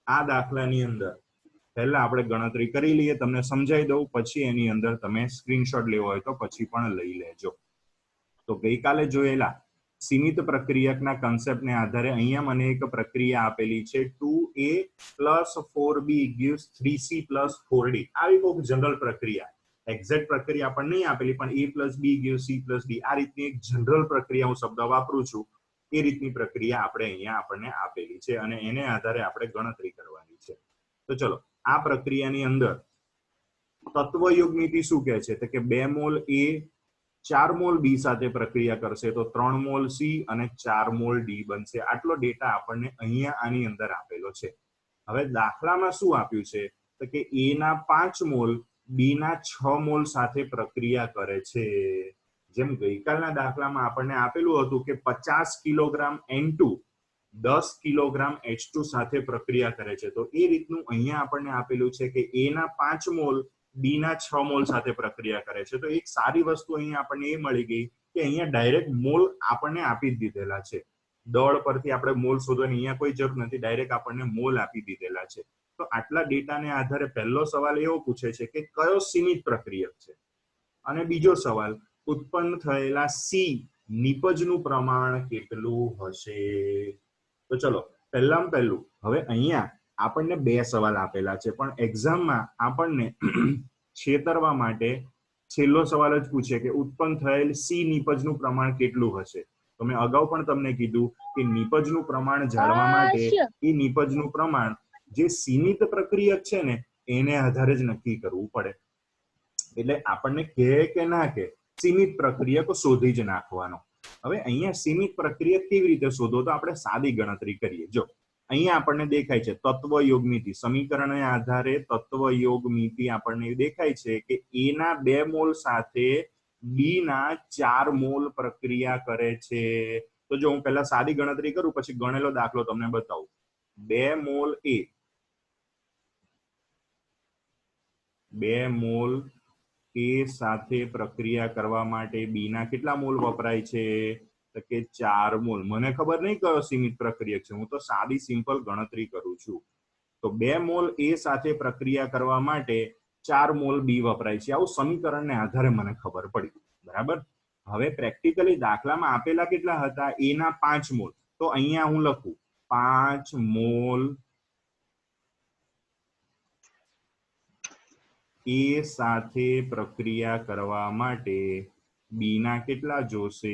આ દાખલાની અંદર પહેલા આપણે ગણતરી કરી લઈએ, તમને સમજાવી દઉં, પછી એની અંદર તમે સ્ક્રીનશોટ લેવો હોય તો પછી પણ લઈ લેજો. તો ગઈકાલે જોયેલા સીમિત પ્રક્રિયકના કન્સેપ્ટને આધારે અહીંયા મને એક પ્રક્રિયા આપેલી છે 2a + 4b gives 3c + 4d. આવી કોઈક જનરલ પ્રક્રિયા, એક્ઝેક્ટ પ્રક્રિયા આપણને નહીં આપેલી, પણ a + b gives c + d, આ રીતની એક જનરલ પ્રક્રિયા હું શબ્દ વાપરું છું, એ રીતની પ્રક્રિયા આપણે અહીંયા આપણને આપેલી છે અને એને આધારે આપણે ગણતરી કરવાની છે. તો ચલો, આ પ્રક્રિયાની અંદર તત્વયોગ નીતિ શું કહે છે? તો કે 2 મોલ a 4 મોલ બી સાથે પ્રક્રિયા કરશે તો 3 મોલ સી અને 4 મોલ ડી બનશે. આટલો ડેટા આપણને અહીંયા આની અંદર આપેલો છે. હવે દાખલામાં શું આપ્યું છે? તો કે એ ના 5 મોલ બી ના 6 મોલ સાથે પ્રક્રિયા કરે છે. જેમ ગઈકાલના દાખલામાં આપણને આપેલું હતું કે 50 કિલોગ્રામ N2 10 કિલોગ્રામ H2 સાથે પ્રક્રિયા કરે છે, તો એ રીતનું અહીંયા આપણને આપેલું છે કે એ ના 5 મોલ બી ના 6 મોલ સાથે પ્રક્રિયા કરે છે. તો એક સારી વસ્તુ અહીંયા આપણને એ મળી ગઈ કે અહીંયા ડાયરેક્ટ મોલ આપણને આપી જ દીધેલા છે. દળ પરથી આપણે મોલ શોધવાની અહીંયા કોઈ જરૂર નથી, ડાયરેક્ટ આપણને મોલ આપી દીધેલા છે. તો આટલા ડેટાને આધારે પહેલો સવાલ એવો પૂછે છે કે કયો સીમિત પ્રક્રિયક છે, અને બીજો સવાલ ઉત્પન્ન થયેલા સી નિપજનું પ્રમાણ કેટલું હશે. તો ચલો, પહેલામાં પહેલું, હવે અહીંયા આપણને 2 સવાલ આપેલા છે, પણ એક્ઝામમાં આપણને છેતરવા માટે છેલ્લો સવાલ જ પૂછે કે ઉત્પન્ન થયેલ સી નિપજનું પ્રમાણ કેટલું હશે. તો મેં અગાઉ પણ તમને કીધું કે નિપજનું પ્રમાણ જાણવા માટે એ નિપજનું પ્રમાણ જે સીમિત પ્રક્રિયક છે ને એને આધારે જ નક્કી કરવું પડે. એટલે આપણને કહે કે ના કે સીમિત પ્રક્રિયક શોધી જ નાખવાનો. હવે અહીંયા સીમિત પ્રક્રિયક કેવી રીતે શોધો? તો આપણે સાદી ગણતરી કરીએ. જો અહીંયા આપણને દેખાય છે તત્વયોગ નીતિ, સમીકરણને આધારે તત્વયોગ નીતિ આપણને દેખાય છે કે એ ના 2 મોલ સાથે બી ના 4 મોલ પ્રક્રિયા કરે છે. તો જો હું પહેલા સાદી ગણતરી કરું પછી ગણેલો દાખલો તમને બતાવું. 2 મોલ એ 2 મોલ એ સાથે પ્રક્રિયા કરવા માટે બી ના કેટલા મોલ વપરાય છે? તો કે 4 મોલ. મને ખબર નહીં કયો સીમિત પ્રક્રિયક છે, હું તો સાદી સિમ્પલ ગણતરી કરું છું. તો 2 મોલ એ સાથે પ્રક્રિયા કરવા માટે 4 મોલ બી વપરાય છે. આવું સમીકરણને આધારે મને ખબર પડી. બરાબર. હવે પ્રેક્ટિકલી દાખલામાં આપેલા કેટલા હતા? એ ના 5 મોલ. તો અહીંયા હું લખું 5 મોલ એ સાથે પ્રક્રિયા કરવા માટે બી ના કેટલા જોશે?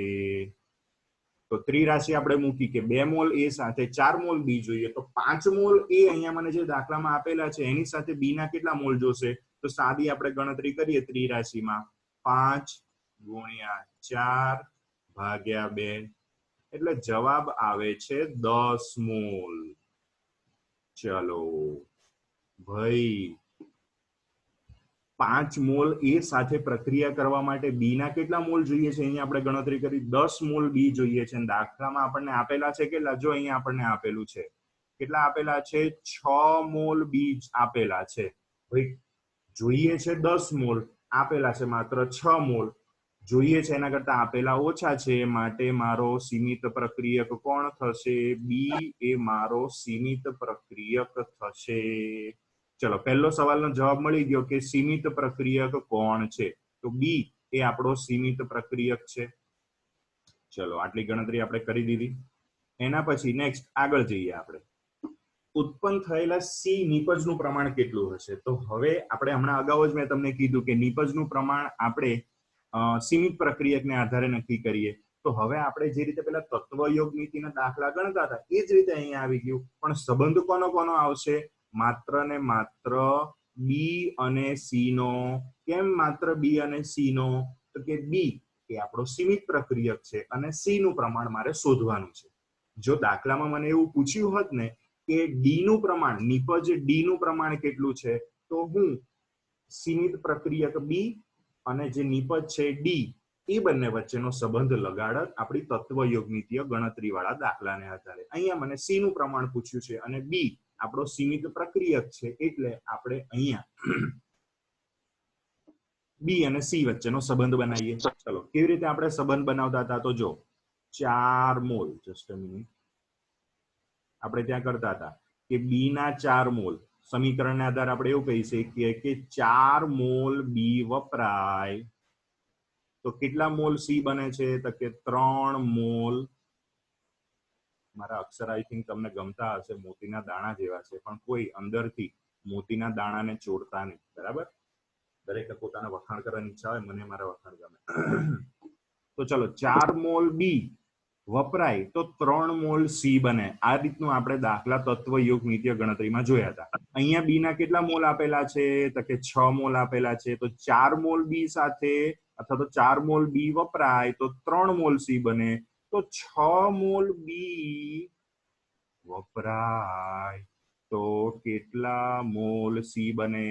તો ત્રિરાશિ આપણે મૂકી કે 2 મોલ એ સાથે 4 મોલ બી જોઈએ, તો 5 મોલ એ અહીંયા મને જે દાખલામાં આપેલા છે એની સાથે બી ના કેટલા મોલ જોશે? તો સાદી આપણે ગણતરી કરીએ ત્રિરાશિમાં 5 × 4 / 2, એટલે જવાબ આવે છે 10 મોલ. ચલો ભાઈ, 5 મોલ એ સાથે પ્રક્રિયા કરવા માટે બી ના કેટલા મોલ જોઈએ છે? અહીંયા આપણે ગણતરી કરી 10 મોલ બી જોઈએ છે. દાખલામાં આપણને આપેલા છે કેટલા? જો અહીંયા આપણને આપેલું છે કેટલા આપેલા છે? 6 મોલ બી આપેલા છે. ભાઈ જોઈએ છે 10 મોલ, આપેલા છે માત્ર 6 મોલ. જોઈએ છે એના કરતા આપેલા ઓછા છે, માટે મારો સીમિત પ્રક્રિયક કોણ થશે? બી એ મારો સીમિત પ્રક્રિયક થશે. ચલો, પહેલો સવાલનો જવાબ મળી ગયો કે સીમિત પ્રક્રિયક કોણ છે? તો બી એ આપણો સીમિત પ્રક્રિયક છે. ચલો, આટલી ગણતરી આપણે કરી દીધી. એના પછી નેક્સ્ટ આગળ જઈએ આપણે. ઉત્પન્ન થયેલા સી નિપજનું પ્રમાણ કેટલું હશે? તો હવે આપણે હમણાં અગાઉ જ મેં તમને કીધું કે નિપજનું પ્રમાણ આપણે સીમિત પ્રક્રિયકને આધારે નક્કી કરીએ. તો હવે આપણે જે રીતે પેલા તત્વયોગ નીતિના દાખલા ગણતા હતા એ જ રીતે અહીંયા આવી ગયું, પણ સંબંધ કોનો કોનો આવશે? માત્ર ને માત્ર બી અને સી નો. કેમ માત્ર બી અને સી નો? તો કે બી એ આપણો સીમિત પ્રક્રિયક છે અને સી નું પ્રમાણ મારે શોધવાનું છે. જો દાખલામાં મને એવું પૂછ્યું હોત ને કે ડી નું પ્રમાણ, નિપજ ડી નું પ્રમાણ કેટલું છે, તો હું સીમિત પ્રક્રિયક બી અને જે નિપજ છે ડી એ બંને વચ્ચેનો સંબંધ લગાડત આપણી તત્વયોગ નીતિય ગણતરી વાળા દાખલાને આધારે. અહીંયા મને સી નું પ્રમાણ પૂછ્યું છે અને બી આપણો સીમિત પ્રક્રિયક છે, એટલે આપણે અહીંયા બી અને સી વચ્ચેનો સંબંધ બનાવીએ. ચલો, કેવી રીતે આપણે સંબંધ બનાવતા હતા? તો જો 4 મોલ, જસ્ટ અ મિનિટ, આપણે ત્યાં કરતા હતા કે બી ના 4 મોલ, સમીકરણના આધારે આપણે એવું કહી શકીએ કે 4 મોલ બી વપરાય તો કેટલા મોલ સી બને છે? તો કે 3 મોલ. મારા અક્ષર આઈ થિંક તમને ગમતા હશે, મોતીના દાણા જેવા છે, પણ કોઈ અંદરથી મોતીના દાણાને ચોરતા નહીં, બરાબર? દરેકને પોતાના વખાણ કરવાની ઈચ્છા હોય, મને મારા વખાણ ગમે. તો ચલો 4 મોલ બી વપરાય તો 3 મોલ સી બને. આ રીતનું આપણે દાખલા તત્વ યોગ નીત્ય ગણતરીમાં જોયા હતા. અહીંયા બી ના કેટલા મોલ આપેલા છે? તો કે 6 મોલ આપેલા છે. તો 4 મોલ બી સાથે અથવા તો 4 મોલ બી વપરાય તો 3 મોલ સી બને. તો 6 મોલ બી વપરાય તો કેટલા મોલ સી બને?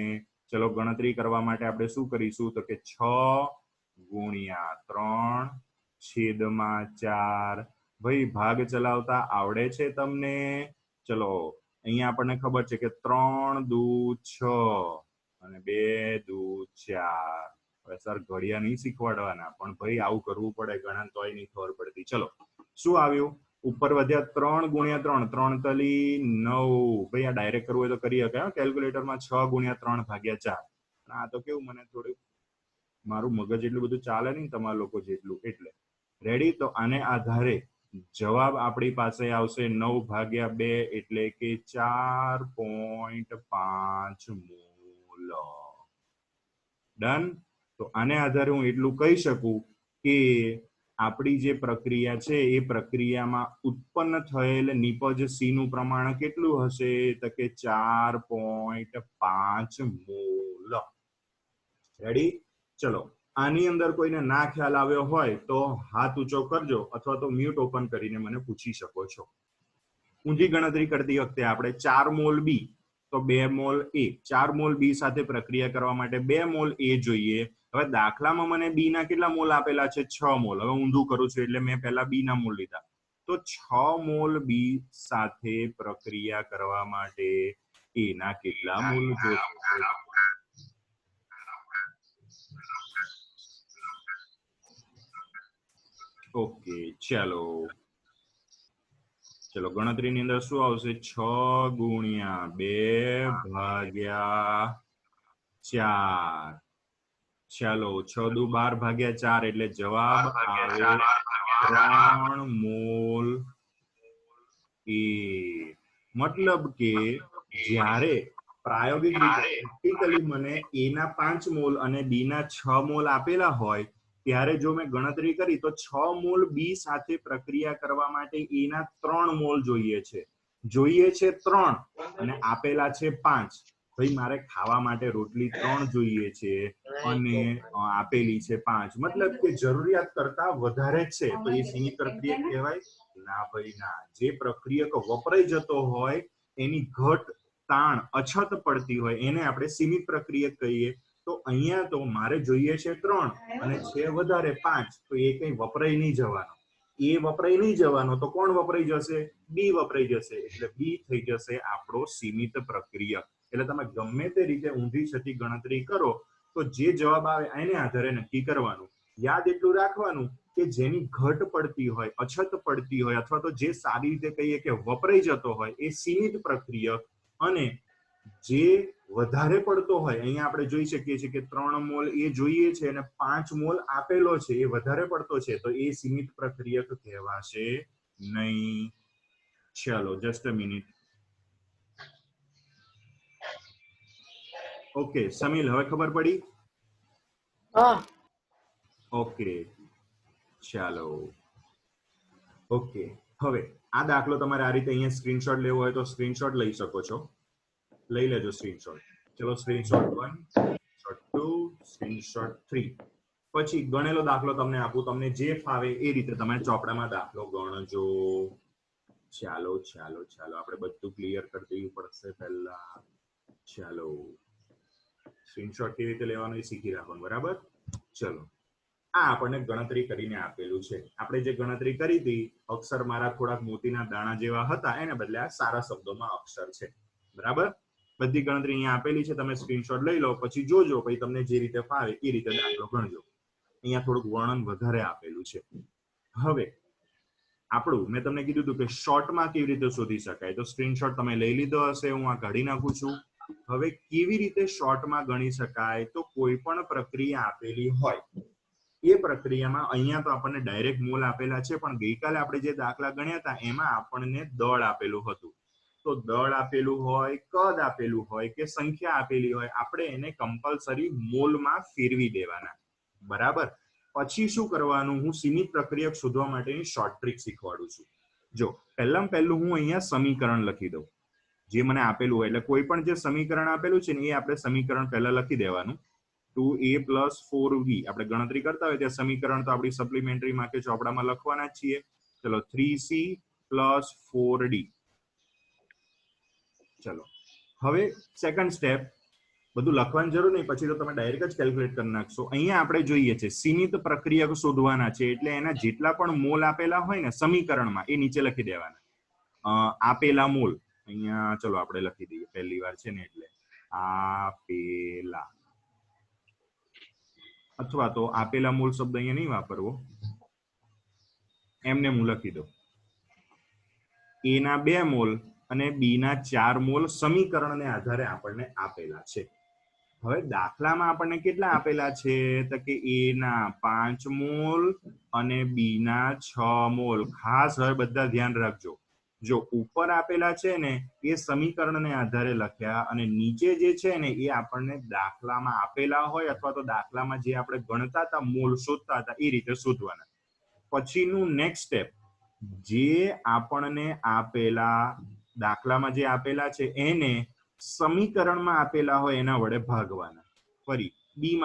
ચલો ગણતરી કરવા માટે આપણે શું કરીશું? તો કે 6 ગુણ્યા 3 છેદમાં 4. ભાઈ ભાગ ચલાવતા આવડે છે તમને? ચલો અહીંયા આપણને ખબર છે કે 3 દુ 6 અને 2 દુ 4. હવે સર ઘડિયા નહીં શીખવાડવાના, પણ ભાઈ આવું કરવું પડે, ગણન તોય નહીં ખબર પડતી. ચલો શું આવ્યું? ઉપર વધ્યા 3 ગુણ્યા 3, 3 તલી 9. ભાઈ આ ડાયરેક્ટ કરવું હોય તો કરી શકાય કેલ્ક્યુલેટરમાં. 6 ગુણ્યા 3 ભાગ્યા 4. આ તો કેવું, મને થોડું મારું મગજ એટલું બધું ચાલે નહીં તમારા લોકો જેટલું, એટલે રેડી. તો આને આધારે જવાબ આપણી પાસે આવશે 9 ભાગ્યા 2 એટલે કે 4.5 મોલ. ડન. તો આને આધારે હું એટલું કહી શકું કે આપણી જે પ્રક્રિયા છે એ પ્રક્રિયામાં ઉત્પન્ન થયેલ નિપજ સી નું પ્રમાણ કેટલું હશે? તો કે 4.5 મોલ. રેડી. ચલો આની અંદર કોઈને ના ખ્યાલ આવ્યો હોય તો હાથ ઊંચો કરજો, અથવા તો મ્યુટ ઓપન કરીને મને પૂછી શકો છો. ઊંધી ગણતરી કરતી વખતે આપણે 4 મોલ બી તો 2 મોલ એ, 4 મોલ બી સાથે પ્રક્રિયા કરવા માટે 2 મોલ એ જોઈએ. હવે દાખલામાં મને બી ના કેટલા મોલ આપેલા છે? 6 મોલ. હવે ઊંધું કરું છું એટલે મેં પહેલા બી ના મોલ લીધા. તો 6 મોલ બી સાથે પ્રક્રિયા કરવા માટે એ ના કેટલા મોલ જોઈશે? ઓકે ચાલો ગણતરીની અંદર શું આવશે? 6 ગુણ્યા 2 ભાગ્યા 4. ચાલો 6 દુ 12 ભાગ્યા 4 એટલે જવાબ આવે 3 મોલ એ. મતલબ કે જ્યારે પ્રાયોગિક રીતે પ્રેક્ટિકલી મને એ ના 5 મોલ અને બી ના 6 મોલ આપેલા હોય ત્યારે જો મેં ગણતરી કરી તો 6 મોલ બી સાથે પ્રક્રિયા કરવા માટે એ ના 3 મોલ જોઈએ છે 3 અને આપેલા છે 5. ભાઈ મારે ખાવા માટે રોટલી 3 જોઈએ છે અને આપેલી છે 5, મતલબ કે જરૂરિયાત કરતા વધારે છે, તો એ સીમિત પ્રક્રિયક કહેવાય? ના ભાઈ ના. જે પ્રક્રિયક વપરાઈ જતો હોય એની ઘટ, તાણ, અછત પડતી હોય એને આપણે સીમિત પ્રક્રિયક કહીએ. તો અહીંયા તો મારે જોઈએ છે 3 અને છે વધારે 5, તો એ કઈ વપરાઈ નહીં જવાનો. એ વપરાઈ નહીં જવાનો તો કોણ વપરાઈ જશે? બી વપરાઈ જશે. એટલે બી થઈ જશે આપણો સીમિત પ્રક્રિયક. એટલે તમે ગમે તે રીતે ઊંધી છતી ગણતરી કરો તો જે જવાબ આવે એને આધારે નક્કી કરવાનું. યાદ એટલું રાખવાનું કે જેની ઘટ પડતી હોય, અછત પડતી હોય, અથવા તો જે સારી રીતે કહીએ કે વપરાઈ જતો હોય એ સીમિત પ્રક્રિયક, અને જે વધારે પડતો હોય અહીંયા આપણે જોઈ શકીએ છીએ કે 3 મોલ એ જોઈએ છે અને 5 મોલ આપેલો છે, એ વધારે પડતો છે, તો એ સીમિત પ્રક્રિયક કહેવાશે નહીં. ચલો જસ્ટ અ મિનિટ. ઓકે સમીલ, હવે ખબર પડી? ઓકે ચાલો. ઓકે હવે આ દાખલો તમારે આ રીતે અહીંયા સ્ક્રીનશોટ લેવો હોય તો સ્ક્રીનશોટ લઈ શકો છો. લઈ લેજો સ્ક્રીનશોટ. ચલો સ્ક્રીનશોટ 1, સ્ક્રીનશોટ 2, સ્ક્રીનશોટ 3. પછી ગણેલો દાખલો તમને આપું, તમને જે ફાવે એ રીતે તમે ચોપડામાં દાખલો ગણજો. ચાલો આપણે બધું ક્લિયર કરી દેવું પડશે પહેલા. ચાલો સ્ક્રીનશોટ કેવી રીતે લેવાનું એ શીખી રાખવાનું, બરાબર? ચલો આ આપણને ગણતરી કરીને આપેલું છે. આપણે જે ગણતરી કરી હતી અક્ષર મારા થોડાક મોતીના દાણા જેવા હતા, એને બદલે આ સારા શબ્દોમાં અક્ષર છે, બરાબર? બધી ગણતરી અહીંયા આપેલી છે, તમે સ્ક્રીનશોટ લઈ લો, પછી જોજો, પછી તમને જે રીતે ફાવે એ રીતે દાખલો ગણજો. અહીંયા થોડુંક વર્ણન વધારે આપેલું છે. હવે આપણું મેં તમને કીધું હતું કે શોર્ટમાં કેવી રીતે શોધી શકાય, તો સ્ક્રીનશોટ તમે લઈ લીધો હશે, હું આ કાઢી નાખું છું. હવે કેવી રીતે શોર્ટમાં ગણી શકાય, તો કોઈ પણ પ્રક્રિયા આપેલી હોય એ પ્રક્રિયામાં અહીંયા તો આપણને ડાયરેક્ટ મોલ આપેલા છે, પણ ગઈકાલે આપણે જે દાખલા ગણ્યા હતા એમાં આપણને દળ આપેલું હતું. તો દળ આપેલું હોય, કદ આપેલું હોય કે સંખ્યા આપેલી હોય, આપણે એને કમ્પલસરી મોલમાં ફેરવી દેવાના. બરાબર. પછી શું કરવાનું, હું સીમિત પ્રક્રિયક શોધવા માટેની શોર્ટ ટ્રીક શીખવાડું છું. જો પહેલું હું અહીંયા સમીકરણ લખી દઉં જે મને આપેલું હોય. એટલે કોઈ પણ જે સમીકરણ આપેલું છે ને એ આપણે સમીકરણ પહેલા લખી દેવાનું. 2a + 4b આપણે ગણતરી કરતા હોય ત્યાં સમીકરણ તો આપણી સપ્લિમેન્ટરીમાં કે ચોપડામાં લખવાના જ છીએ. ચલો 3c + 4d. ચલો હવે સેકન્ડ સ્ટેપ, બધું લખવાની જરૂર નહીં, પછી તો તમે ડાયરેક્ટ જ કેલ્ક્યુલેટ કરી નાખશો. અહીંયા આપણે જોઈએ છે સીમિત પ્રક્રિયક શોધવાના છે, એટલે એના જેટલા પણ મોલ આપેલા હોય ને સમીકરણમાં એ નીચે લખી દેવાના. આપેલા મોલ અહીંયા ચલો આપણે લખી દઈએ, પહેલી વાર છે ને એટલે આપેલા, અથવા તો આપેલા મોલ શબ્દ અહીંયા નહીં વાપરવો, એમને હું લખી દઉં. એ ના 2 મોલ અને બી ના 4 મોલ સમીકરણને આધારે આપણને આપેલા છે. હવે દાખલામાં આપણને કેટલા આપેલા છે, તો કે એ ના 5 મોલ અને બી ના 6 મોલ. ખાસ હવે બધા ધ્યાન રાખજો, જો ઉપર આપેલા છે ને એ સમીકરણને આધારે લખ્યા અને નીચે જે છે ને એ આપણને દાખલામાં આપેલા હોય અથવા તો દાખલામાં જે આપણે ગણતા હતા મોલ શોધતા હતા એ રીતે શોધવાના. પછીનું નેક્સ્ટ સ્ટેપ, જે આપણને આપેલા દાખલામાં જે આપેલા છે એને સમીકરણમાં આપેલા હોય એના વડે ભાગવાના. ફરી બી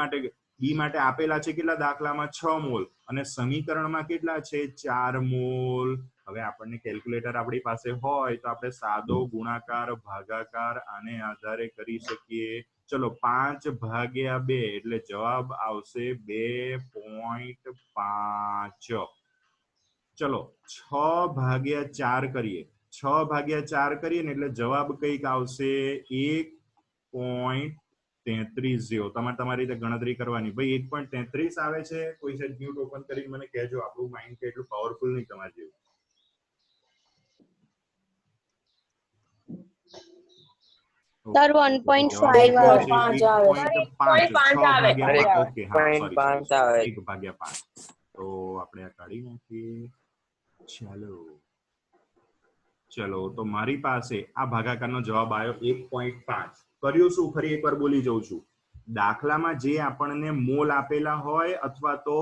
માટે આપેલા છે કેટલા દાખલામાં 6 મોલ અને સમીકરણમાં કેટલા છે 4 મોલ. હવે આપણને કેલ્ક્યુલેટર આપણી પાસે હોય તો આપણે સાદો ગુણાકાર ભાગાકાર આને આધારે કરી શકીએ. ચલો 5/2 એટલે જવાબ આવશે 2.5. ચલો 6/4 કરીએ, 6/4 કરીએ ને એટલે જવાબ કઈક આવશે 1.33 જેવો. તમારી રીતે ગણતરી કરવાની. ભાઈ 1.33 આવે છે, કોઈ સાઈડ મ્યુટ ઓપન કરીને મને કહેજો, આપણું માઇન્ડ કે એટલું પાવરફુલ નહીં તમારા જેવું. સર 1.5 આવે. 1/5. તો આપણે આ કાઢી નાખીએ. ચલો તો મારી પાસે આ ભાગાકારનો જવાબ આવ્યો 1.5. કર્યું શું, ફરી એકવાર બોલી જઉં છું. દાખલામાં જે આપણને મોલ આપેલા હોય અથવા તો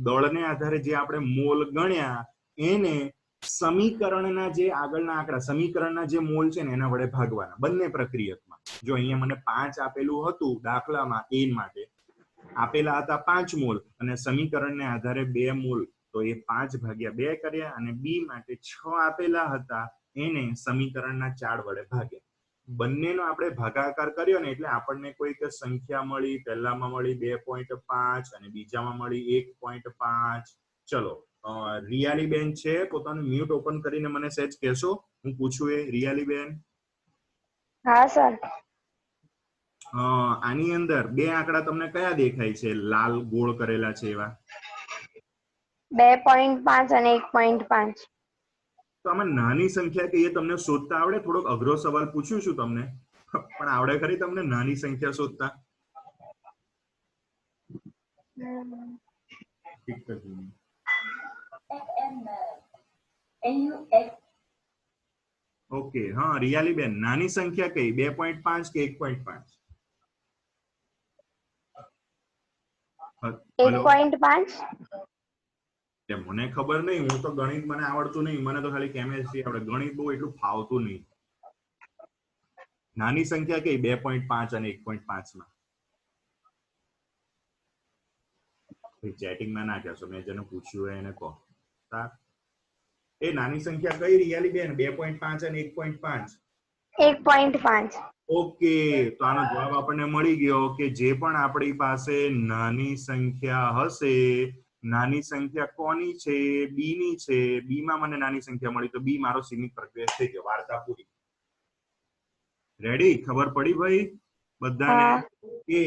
દળને આધારે જે આપણે મોલ ગણ્યા એને સમીકરણના જે આગળના આંકડા સમીકરણના જે મોલ છે ને એના વડે ભાગવાના બંને પ્રક્રિયકમાં. જો અહીંયા મને 5 આપેલું હતું દાખલામાં એ માટે, આપેલા હતા 5 મોલ અને સમીકરણને આધારે 2 મોલ, તો એ 5/2 કર્યા અને બી માટે 6 આપેલા હતા એને સમીકરણના 4 વડે ભાગ્યા. બંનેનો આપણે ભાગાકાર કર્યો ને એટલે આપણને કોઈક સંખ્યા મળી. પહેલામાં મળી 2.5 અને બીજામાં મળી 1.5. ચલો રિયાલી બેન છે, પોતાનું મ્યુટ ઓપન કરીને મને સહેજ કહેશો, હું પૂછું એ. રિયાલી બેન. હા સર. આની અંદર 2 આંકડા તમને કયા દેખાય છે, લાલ ગોળ કરેલા છે એવા? 2.5 અને 1.5. તો આમાં નાની સંખ્યા કહીએ, તમને શોધતા આવડે? થોડોક અઘરો સવાલ પૂછ્યું છું તમને, પણ આવડે ખરી તમને નાની સંખ્યા શોધતા? ઓકે, હા રિયાલી બેન, નાની સંખ્યા કઈ, 2.5 કે 1.5? 1.5. મને ખબર નહીં, હું તો ગણિત મને આવડતું નહીં, મને તો ખાલી કેમેસ્ટ્રી આવડે, ગણિત બહુ એટલું ફાવતું નહીં. નાની સંખ્યા કઈ 2.5 અને 1.5 માં? ચેટિંગમાં ના કહેશો, મેં જેને પૂછ્યું એને કહો. એ નાની સંખ્યા કઈ રિયાલી બેન, 2.5 અને 1.5? 1.5. ઓકે, તો આનો જવાબ આપણને મળી ગયો કે જે પણ આપણી પાસે નાની સંખ્યા હશે, નાની સંખ્યા કોની છે, બી ની છે. બી માં મને નાની સંખ્યા મળી તો બી મારો સીમિત પ્રક્રિયક થઈ ગયો. વાર્તા પૂરી. રેડી? ખબર પડી ભાઈ બધાને કે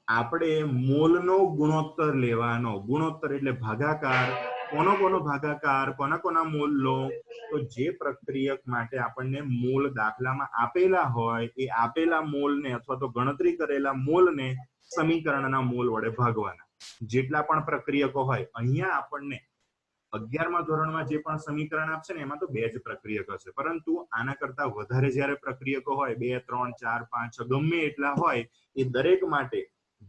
આપણે મોલનો ગુણોત્તર લેવાનો. ગુણોત્તર એટલે ભાગાકાર. કોનો ભાગાકાર, કોના મૂલ લો, તો જે પ્રક્રિયક માટે આપણને મૂળ દાખલામાં આપેલા હોય એ આપેલા મૂળને અથવા તો ગણતરી કરેલા મૂળને સમીકરણના મૂળ વડે ભાગવાના. જેટલા પણ પ્રક્રિયકો હોય, અહીંયા આપણને 11મા ધોરણમાં જે પણ સમીકરણ આપશે ને એમાં તો 2 જ પ્રક્રિયક હશે, પરંતુ આના કરતા વધારે જ્યારે પ્રક્રિયકો હોય 2, 3, 4, 5 ગમે એટલા હોય, એ દરેક માટે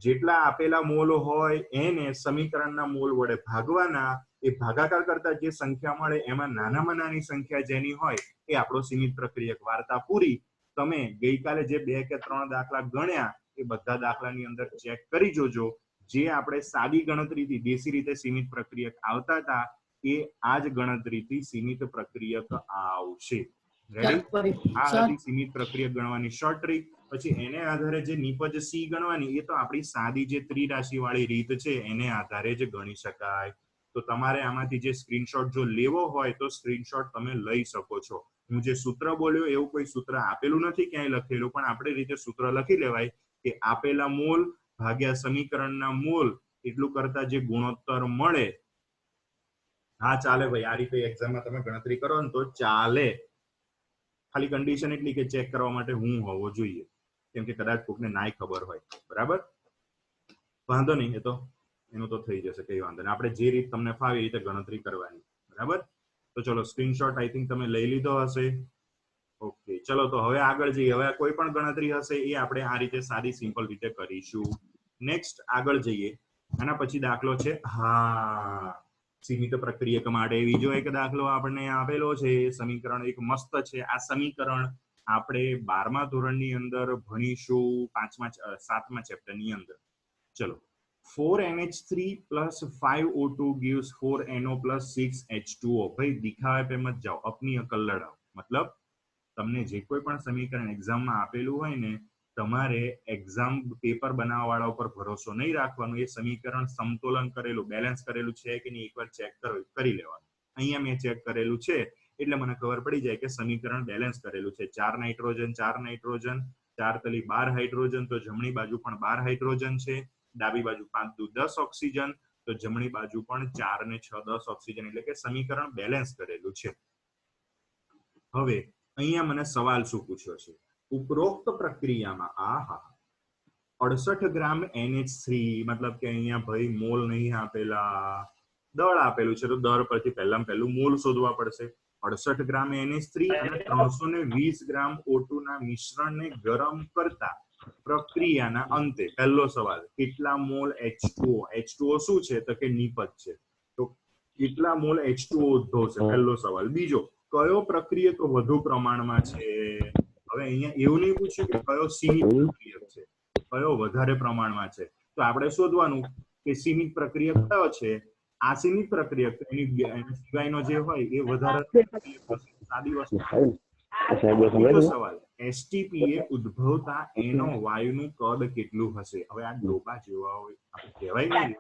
જેટલા આપેલા મૂળ હોય એને સમીકરણના મૂળ વડે ભાગવાના. એ ભાગાકાર કરતા જે સંખ્યા મળે એમાં નાનામાં નાની સંખ્યા જેની હોય એ આપણો સીમિત પ્રક્રિયક. વાર્તા પૂરી. તમે ગઈકાલે જે 2 કે 3 દાખલા ગણ્યા એ બધા દાખલાની અંદર ચેક કરી જોજો. જે આપણે સાદી ગણતરીથી દેશી રીતે સીમિત પ્રક્રિયક આવતા હતા એ આ જ ગણતરીથી સીમિત પ્રક્રિયક આવશે. રેડી? આ હતી સીમિત પ્રક્રિયક ગણવાની શોર્ટ ટ્રીક. પછી એને આધારે જે નિપજ સી ગણવાની એ તો આપણી સાદી જે ત્રિરાશિ વાળી રીત છે એને આધારે જ ગણી શકાય. તો તમારે આમાંથી જે સ્ક્રીનશોટ જો લેવો હોય તો સ્ક્રીનશોટ તમે લઈ શકો છો. હું જે સૂત્ર બોલ્યો એવું કોઈ સૂત્ર આપેલું નથી ક્યાંય લખેલું, પણ આપણી રીતે સૂત્ર લખી લેવાય કે આપેલા મૂળ ભાગ્યા સમીકરણના મૂળ એટલું કરતા જે ગુણોત્તર મળે. હા ચાલે ભાઈ, આ રીતે એક્ઝામમાં તમે ગણતરી કરો ને તો ચાલે. ખાલી કન્ડિશન એટલી કે ચેક કરવા માટે હું હોવો જોઈએ, કેમ કે કદાચ કોકને નાય ખબર હોય. બરાબર, વાંધો નહીં, એ તો એનું તો થઈ જશે, કઈ વાંધો નહીં. આપણે જે રીત તમને ફાવે એ રીતે ગણતરી કરવાની. બરાબર, તો ચલો સ્ક્રીનશોટ આઈ થિંક તમે લઈ લીધો હશે. ઓકે, ચલો તો હવે આગળ જઈએ. હવે કોઈ પણ ગણતરી હશે એ આપણે આ રીતે સાદી સિમ્પલ રીતે કરીશું. નેક્સ્ટ આગળ જઈએ. આના પછી દાખલો છે, હા, સીમિત પ્રક્રિયક માટે બીજો એક દાખલો આપણને આપેલો છે. સમીકરણ એક મસ્ત છે. આ સમીકરણ આપણે 12મા ધોરણની અંદર ભણીશું 7મા ચેપ્ટરની અંદર. ચલો, 4NH3 plus 5O2 gives 4NO plus 6H2O. ભાઈ દિખાવે पे मत जाओ, अपनी अकल लड़ाओ. मतलब તમને જે કોઈ પણ સમીકરણ એક્ઝામમાં આપેલું હોય ને, તમારે એક્ઝામ પેપર બનાવવા વાળા ઉપર ભરોસો નહીં રાખવાનો. એ સમીકરણ સમતોલન કરેલું, બેલેન્સ કરેલું છે કે નહીં એકવાર ચેક કરી લેવાનું. અહીંયા મેં ચેક કરેલું છે એટલે મને ખબર પડી જાય કે સમીકરણ બેલેન્સ કરેલું છે. 4 નાઇટ્રોજન 4 નાઇટ્રોજન, 4 તલી 12 હાઇડ્રોજન, તો જમણી બાજુ પણ 12 હાઇડ્રોજન છે. ડાબી બાજુ 5 દુ 10 ઓક્સિજન, તો જમણી બાજુ પણ 4 ને 6 10 ઓક્સિજન, એટલે કે સમીકરણ બેલેન્સ કરેલું છે. હવે અહીંયા મને સવાલ શું પૂછ્યો છે? ઉપરોક્ત પ્રક્રિયામાં 68 ગ્રામ NH3, મતલબ કે અહીંયા ભાઈ મોલ નહીં આપેલા, દળ આપેલું છે, તો દળ પરથી પહેલું મોલ શોધવા પડશે. 68 ગ્રામ NH3 અને 320 ગ્રામ O2 ના મિશ્રણને ગરમ કરતા પ્રક્રિયાના અંતે પહેલો સવાલ, કેટલા મોલ H2O? H2O શું છે? તો કે નિપજ છે. તો કેટલા મોલ H2O ઉદ્ભવશે? પહેલો સવાલ. બીજો, કયો પ્રક્રિયક વધુ પ્રમાણમાં છે? હવે અહીંયા એવું નહીં પૂછ્યું કે કયો સીમિત પ્રક્રિયક છે, કયો વધારે પ્રમાણમાં છે. તો આપણે શોધવાનું કે સીમિત પ્રક્રિયક કયો છે. આ સીમિત પ્રક્રિયક એની સિવાયનો જે હોય એ વધારે સાદી વસ્તુ. બીજો સવાલ, એસટીપી એ ઉદ્ભવતા એનો વાયુનું કદ કેટલું હશે? હવે આ ડોબા જેવા હોય, આપણે કહેવાય નહીં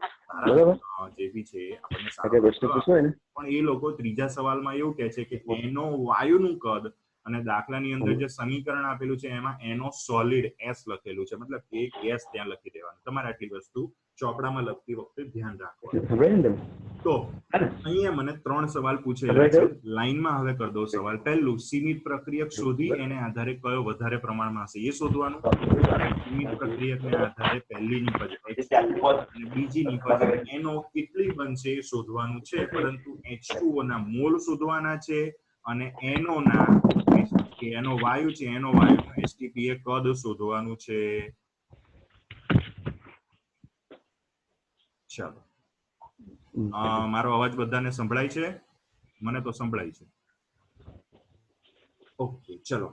જે બી છે આપણને, પણ એ લોકો ત્રીજા સવાલમાં એવું કહે છે કે એનો વાયુનું કદ, અને દાખલાની અંદર જે સમીકરણ આપેલું છે એમાં એનો સોલિડ S લખેલું છે, મતલબ એક S ત્યાં લખી દેવાનું. તમારે આટલી વસ્તુ ચોપડામાં લખતી વખતે ધ્યાન રાખવાનું. તો અહીંયા મને 3 સવાલ પૂછેલા છે. લાઈનમાં હવે કરી દો સવાલ. પહેલું, સીમિત પ્રક્રિયક શોધી એને આધારે કયો વધારે પ્રમાણમાં હશે એ શોધવાનું. સીમિત પ્રક્રિયકને આધારે પહેલી નિપજ H2O અને બીજી નિપજ એનો કેટલી બનશે એ શોધવાનું છે, પરંતુ H2O ના મોલ શોધવાના છે અને એનો ના એનો વાયુ છે, એનો વાયુ એસટીપી એ કદ શોધવાનું છે. ચાલો, મારો અવાજ બધાને સંભળાય છે? મને તો સંભળાય છે. ઓકે, ચલો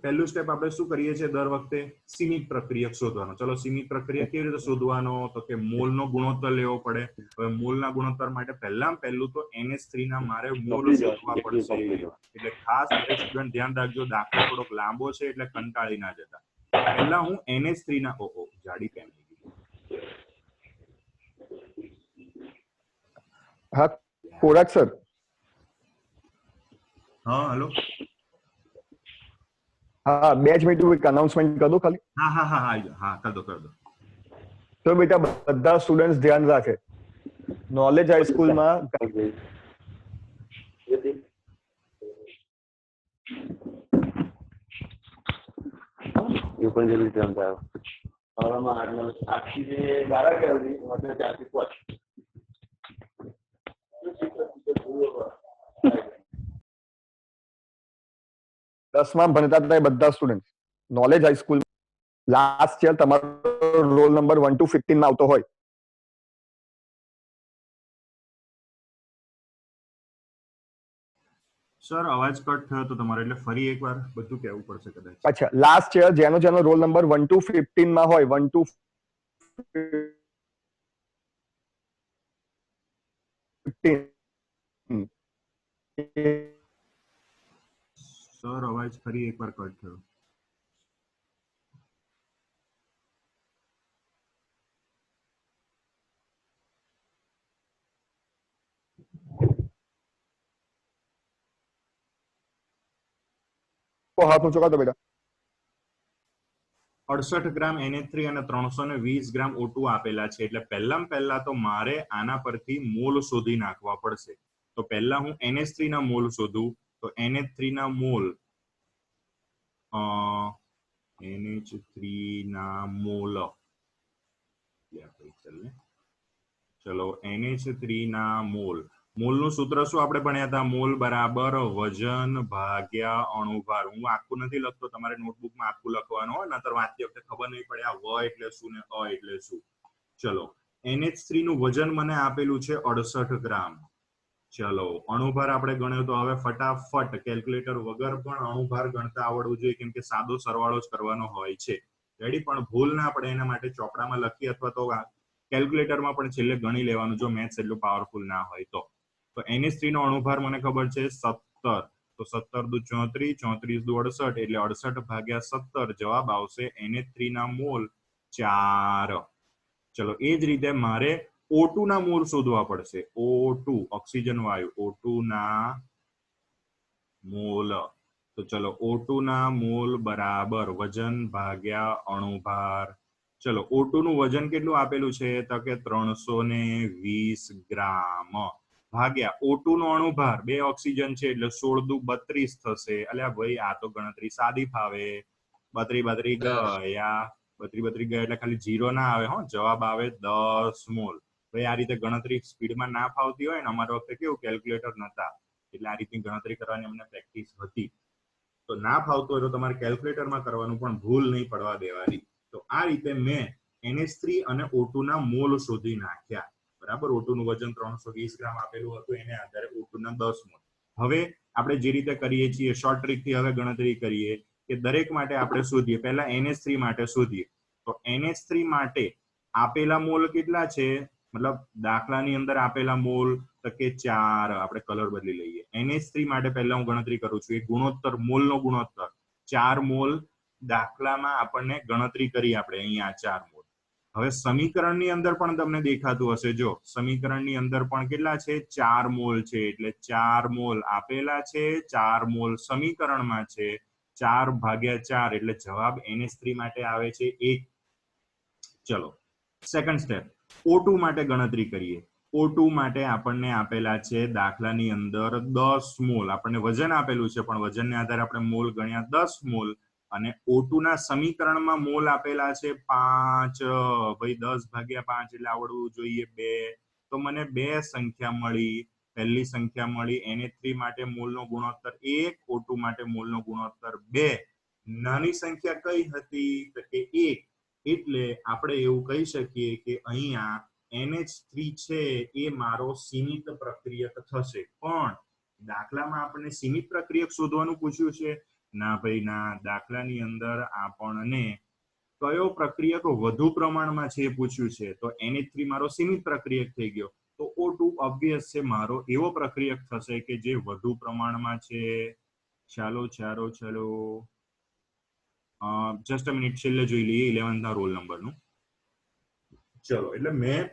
પહેલું સ્ટેપ આપણે શું કરીએ છીએ દર વખતે? સીમિત પ્રક્રિયક શોધવાનો. ચલો, સીમિત પ્રક્રિયક કેવી રીતે શોધવાનો? તો કે મોલનો ગુણોત્તર લેવો પડે. હવે મોલના ગુણોત્તર માટે પહેલું તો NH3 ના મારે મોલ શોધવા પડશે. એટલે ખાસ દરેક સ્ટુડન્ટ ધ્યાન રાખજો, દાખલો થોડોક લાંબો છે એટલે કંટાળી ના જતા. પહેલા હું NH3 ના જાડી પેન આવી ગઈ. હા કોરાક સર. હા હેલો. હા, 2 જ મિનિટ એક અનાઉન્સમેન્ટ કરી દો ખાલી. હા કર દો. તો બેટા બધા સ્ટુડન્ટ્સ ધ્યાન રાખે. નોલેજ હાઈસ્કૂલમાં એ પણ જલ્દી ત્રણ થયો હવામાં આખી ગાળા કરી મને ત્યાંથી પહોંચ 10માં ભણતા હતા એ બધા student knowledge high school last year તમારો રોલ નંબર 1 to 15 માં આવતો હોય. સર અવાજ કટ થયો તો તમારે એટલે ફરી એકવાર બધું કહેવું પડશે કદાચ. અચ્છા, લાસ્ટ યર જેનો રોલ નંબર 1 to 15 માં હોય 1 to 15 સર અવાજ ફરી એકવાર કટ થયો. હાથ ઊંચો કરતો બેટા. 68 ગ્રામ NH3 અને 320 ગ્રામ O2 આપેલા છે એટલે પહેલા તો મારે આના પરથી મોલ શોધી નાખવા પડશે. તો પહેલા હું NH3 ના મોલ શોધું તો NH3 ના મોલ NH3 ના મોલ ચલો NH3 ના મોલનું સૂત્ર શું આપણે ભણ્યા હતા? મોલ બરાબર વજન ભાગ્યા અણુભાર. હું આખું નથી લખતો, તમારે નોટબુકમાં આખું લખવાનું હોય, નતર વાંચતી વખતે ખબર નહીં પડે આ વ એટલે શું ને અ એટલે શું. ચલો NH3 નું વજન મને આપેલું છે 68 ગ્રામ. ચલો અણુભાર આપણે ગણ્યો તો હવે ફટાફટ કેલ્ક્યુલેટર વગર પણ અણુભાર ગણતા આવડવું જોઈએ, કેમ કે સાદો સરવાળો જ કરવાનો હોય છે. રેડી? પણ ભૂલ ના પડે એના માટે ચોપડામાં લખી અથવા તો કેલ્ક્યુલેટરમાં પણ છેલ્લે ગણી લેવાનું, જો મેથ્સ એટલું પાવરફુલ ના હોય તો. NH3 નો અણુભાર મને ખબર છે 17, તો 17 દુ 34, 34 દુ 68 એટલે 68 ભાગ્યા 17 જવાબ આવશે NH3 ના મોલ 4. ચલો એ જ રીતે મારે O2 ના મોલ શોધવા પડશે. O2 ઓક્સિજન વાયુ, O2 ના મોલ. તો ચલો O2 ના મોલ બરાબર વજન ભાગ્યા અણુભાર. ચલો O2 નું વજન કેટલું આપેલું છે? તો કે 320 ગ્રામ ભાગ્યા O2 નો અણુભાર 2 ઓક્સિજન છે એટલે 16 દુ 32 થશે. અલ્યા ભાઈ આ તો ગણતરી સાદી ફાવે. 32 ગયા 32 ગયા એટલે ખાલી 0 ના આવે હો, જવાબ આવે 10 મોલ. ભાઈ આ રીતે ગણતરી સ્પીડમાં ના ફાવતી હોય ને, અમારા વખતે કેવું કેલ્ક્યુલેટર નતા એટલે આ રીતની ગણતરી કરવાની અમને પ્રેક્ટિસ હતી. તો ના ફાવતું હોય તો તમારે કેલ્ક્યુલેટરમાં કરવાનું, પણ ભૂલ નહીં પડવા દેવાની. તો આ રીતે મેં NH3 અને O2 ના મોલ શોધી નાખ્યા. બરાબર? O2 નું વજન 320 ગ્રામ આપેલું હતું, એને આધારે O2 ના 10 મોલ. હવે આપણે જે રીતે કરીએ છીએ શોર્ટ ટ્રીક થી હવે ગણતરી કરીએ કે દરેક માટે આપણે શોધીએ. પહેલા NH3 માટે શોધીએ. તો NH3 માટે આપેલા મોલ કેટલા છે? મતલબ દાખલાની અંદર આપેલા મોલ તો કે 4. આપણે કલર બદલી લઈએ. NH3 માટે પહેલા હું ગણતરી કરું છું. એ ગુણોત્તર, મોલનો ગુણોત્તર 4 મોલ દાખલામાં આપણને ગણતરી કરી આપણે અહીંયા 4 મોલ. હવે સમીકરણની અંદર પણ તમને દેખાતું હશે, જો સમીકરણની અંદર પણ કેટલા છે? 4 મોલ છે. એટલે 4 મોલ આપેલા છે, 4 મોલ સમીકરણમાં છે, 4 ભાગ્યા 4 એટલે જવાબ NH3 માટે આવે છે 1. ચલો સેકન્ડ સ્ટેપ, O2 માટે ગણતરી કરીએ. O2 માટે આપણને આપેલા છે દાખલાની અંદર 10 મોલ. આપણને વજન આપેલું છે પણ વજનને આધારે આપણે મોલ ગણ્યા 10 મોલ. અને O2 ના સમીકરણમાં મોલ આપેલા છે 5. ભાઈ 10 ભાગ્યા 5 એટલે આવડવું જોઈએ 2. તો મને 2 સંખ્યા મળી. પહેલી સંખ્યા મળી NH3 માટે મોલનો ગુણોત્તર 1, O2 માટે મોલનો ગુણોત્તર 2. નાની સંખ્યા કઈ હતી? તો કે 1. એટલે આપણે એવું કહી શકીએ કે અહીંયા NH3 છે એ મારો સીમિત પ્રક્રિયક થશે. પણ દાખલામાં આપણને સીમિત પ્રક્રિયક શોધવાનું પૂછ્યું છે? ના ભાઈ ના. દાખલાની અંદર આપણને કયો પ્રક્રિયક વધુ પ્રમાણમાં છે એ પૂછ્યું છે. તો NH3 મારો સીમિત પ્રક્રિયક થઈ ગયો. તો O2 ઓબ્વિયસ છે મારો એવો પ્રક્રિયક થશે કે જે વધુ પ્રમાણમાં છે. ચાલો જસ્ટ અ મિનિટ, છેલ્લે જોઈ લઈએ 11th ના રોલ નંબરનું. ચલો એટલે મેં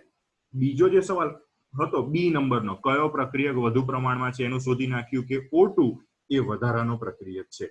બીજો જે સવાલ હતો બી નંબરનો, કયો પ્રક્રિયક વધુ પ્રમાણમાં છે એનું શોધી નાખ્યું કે O2 એ વધારાનો પ્રક્રિયક છે.